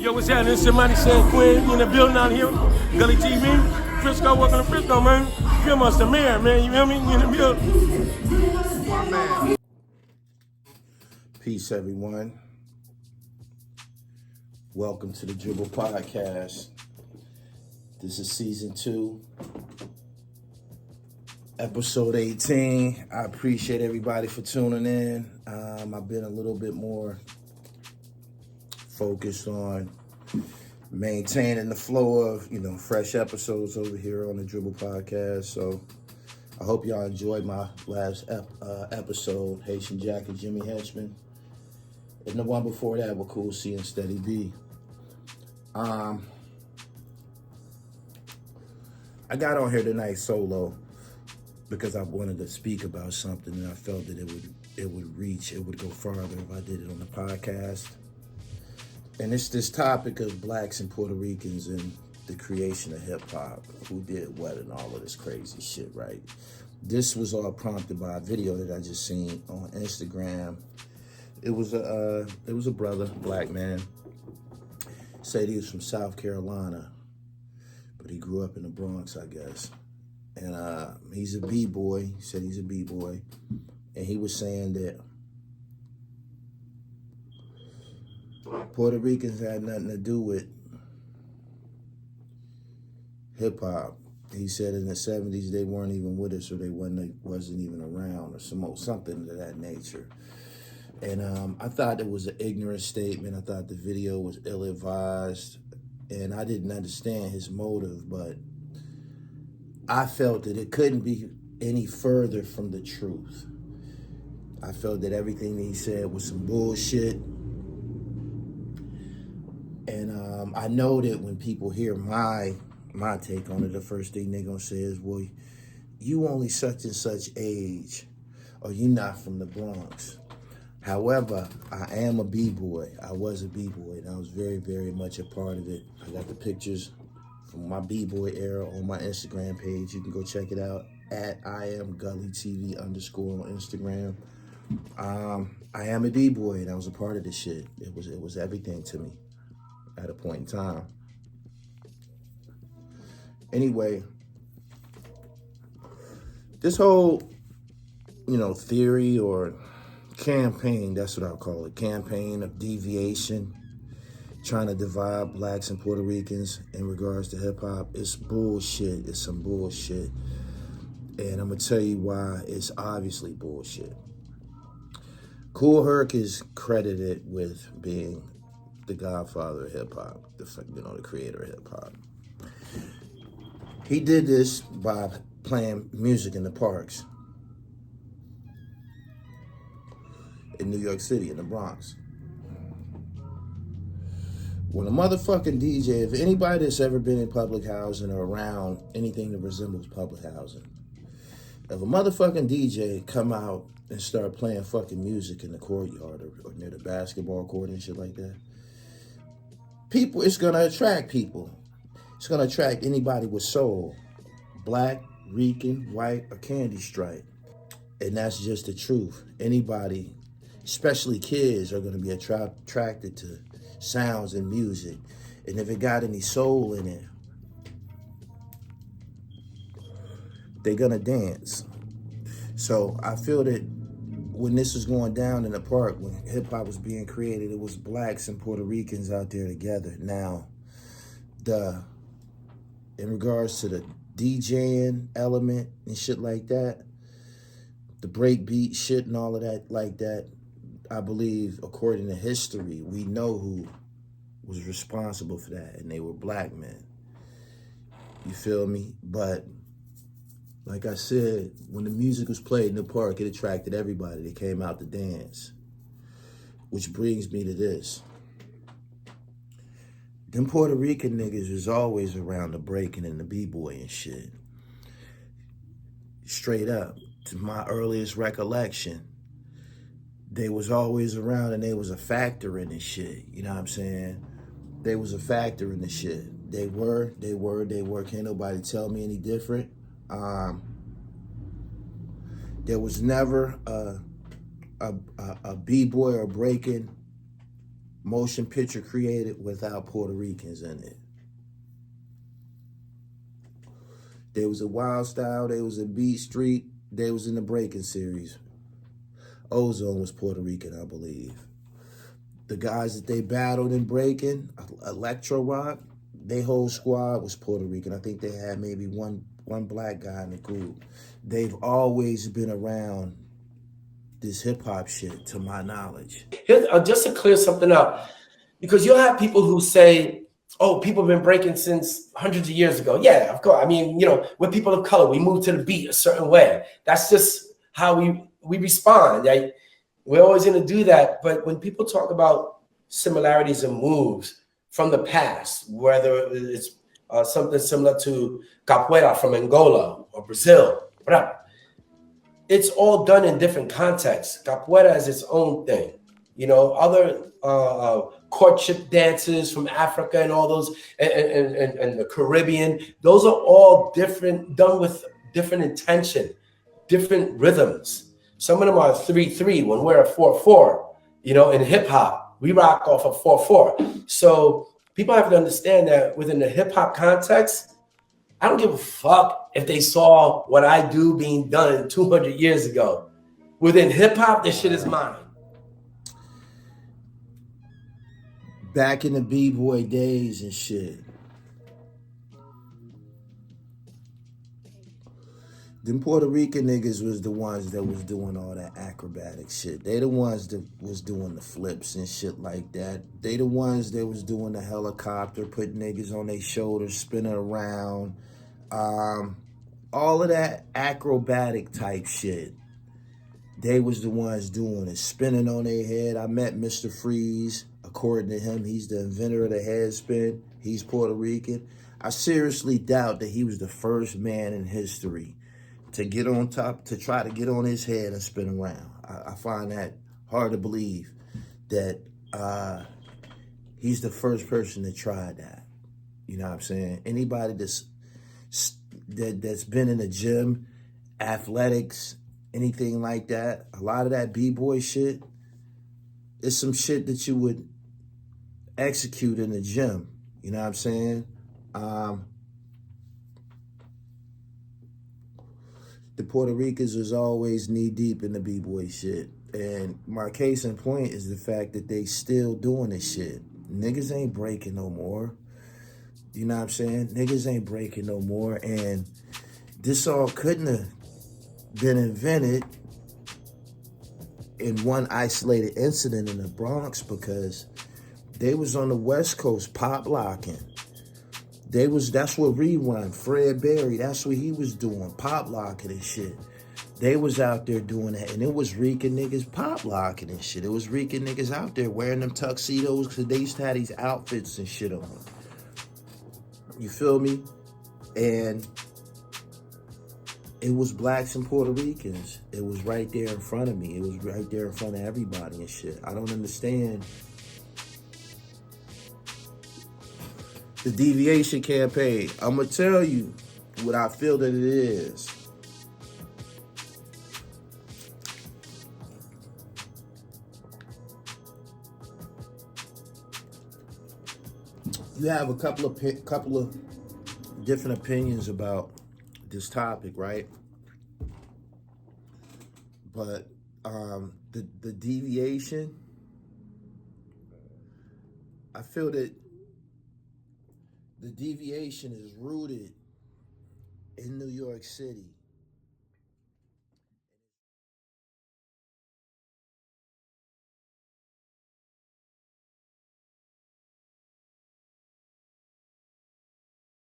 Yo, what's happening? It's your money saying Quinn in the building out here. Gully TV. Frisco, welcome to Frisco, man. Film us the mayor, man. You feel me? You in the building. My man. Peace, everyone. Welcome to the Dribble podcast. This is season 2, episode 18. I appreciate everybody for tuning in. I've been a little bit more focused on maintaining the flow of, fresh episodes over here on the Dribble podcast. So I hope y'all enjoyed my last episode, Haitian Jack and Jimmy Henchman. And the one before that with Cool C and Steady B. I got on here tonight solo because I wanted to speak about something and I felt that it would go farther if I did it on the podcast. And it's this topic of blacks and Puerto Ricans and the creation of hip hop, who did what and all of this crazy shit, right? This was all prompted by a video that I just seen on Instagram. It was a brother, black man, said he was from South Carolina, but he grew up in the Bronx, I guess. And he's a B-boy. He said he's a B-boy. And he was saying that Puerto Ricans had nothing to do with hip-hop. He said in the 70s they weren't even with us, or they wasn't even around, or something of that nature. And I thought it was an ignorant statement. I thought the video was ill-advised, and I didn't understand his motive, but I felt that it couldn't be any further from the truth. I felt that everything that he said was some bullshit. And I know that when people hear my take on it, the first thing they're gonna say is, well, you only such and such age, or you not from the Bronx. However, I am a B-boy. I was a B-boy, and I was very, very much a part of it. I got the pictures from my B-boy era on my Instagram page. You can go check it out at @IamGullyTV_ on Instagram. I am a B-boy, and I was a part of this shit. It was everything to me at a point in time. Anyway, this whole, theory or campaign, that's what I'll call it, campaign of deviation, trying to divide blacks and Puerto Ricans in regards to hip hop, it's bullshit. It's some bullshit. And I'm gonna tell you why it's obviously bullshit. Kool Herc is credited with being the godfather of hip hop, the creator of hip hop. He did this by playing music in the parks in New York City, in the Bronx. When a motherfucking DJ, if anybody that's ever been in public housing or around anything that resembles public housing, if a motherfucking DJ come out and start playing fucking music in the courtyard or near the basketball court and shit like that, people, it's gonna attract people. It's gonna attract anybody with soul, black, Rican, white, or candy stripe. And that's just the truth. Anybody, especially kids, are gonna be attracted to sounds and music. And if it got any soul in it, they're gonna dance. So I feel that when this was going down in the park, when hip hop was being created, it was blacks and Puerto Ricans out there together. Now, in regards to the DJing element and shit like that, the breakbeat shit and all of that like that, I believe, according to history, we know who was responsible for that, and they were black men. You feel me? But like I said, when the music was played in the park, it attracted everybody that came out to dance. Which brings me to this. Them Puerto Rican niggas was always around the breaking and the b-boy and shit. Straight up, to my earliest recollection, they was always around and they was a factor in this shit. You know what I'm saying? They was a factor in the shit. They were. Can't nobody tell me any different. There was never a b-boy or breaking motion picture created without Puerto Ricans in it. There was a Wild Style, there was a Beat Street, there was in the Breaking series. Ozone was Puerto Rican, I believe. The guys that they battled in Breaking, Electro Rock, their whole squad was Puerto Rican. I think they had maybe one black guy in the group. They've always been around this hip-hop shit, to my knowledge. Here, just to clear something up, because you'll have people who say, oh, people have been breaking since hundreds of years ago. Yeah, of course. I mean, you know, we're people of color. We move to the beat a certain way. That's just how we respond. Right? We're always going to do that. But when people talk about similarities and moves from the past, whether it's something similar to capoeira from Angola or Brazil, whatever, it's all done in different contexts. Capoeira is its own thing. You know, other courtship dances from Africa and all those, and the Caribbean, those are all different, done with different intention, different rhythms. Some of them are 3/3 when we're a 4/4. You know, in hip hop, we rock off of 4/4. So people have to understand that within the hip hop context, I don't give a fuck if they saw what I do being done 200 years ago. Within hip hop, this shit is mine. Back in the B-boy days and shit, them Puerto Rican niggas was the ones that was doing all that acrobatic shit. They the ones that was doing the flips and shit like that. They the ones that was doing the helicopter, putting niggas on their shoulders, spinning around. All of that acrobatic type shit. They was the ones doing it, spinning on their head. I met Mr. Freeze. According to him, he's the inventor of the head spin. He's Puerto Rican. I seriously doubt that he was the first man in history to get on top, to try to get on his head and spin around. I find that hard to believe that he's the first person that tried that. You know what I'm saying? Anybody that's been in the gym, athletics, anything like that, a lot of that B-boy shit is some shit that you would execute in the gym. You know what I'm saying? The Puerto Ricans was always knee-deep in the B-boy shit. And my case in point is the fact that they still doing this shit. Niggas ain't breaking no more. You know what I'm saying? Niggas ain't breaking no more. And this all couldn't have been invented in one isolated incident in the Bronx, because they was on the West Coast pop locking. That's what Rewind, Fred Berry, that's what he was doing, pop locking and shit. They was out there doing that, and it was Rican niggas pop locking and shit. It was Rican niggas out there wearing them tuxedos, because they used to have these outfits and shit on. You feel me? And it was blacks and Puerto Ricans. It was right there in front of me. It was right there in front of everybody and shit. I don't understand the deviation campaign. I'm going to tell you what I feel that it is. You have a couple of different opinions about this topic, right? But the deviation, I feel that the deviation is rooted in New York City.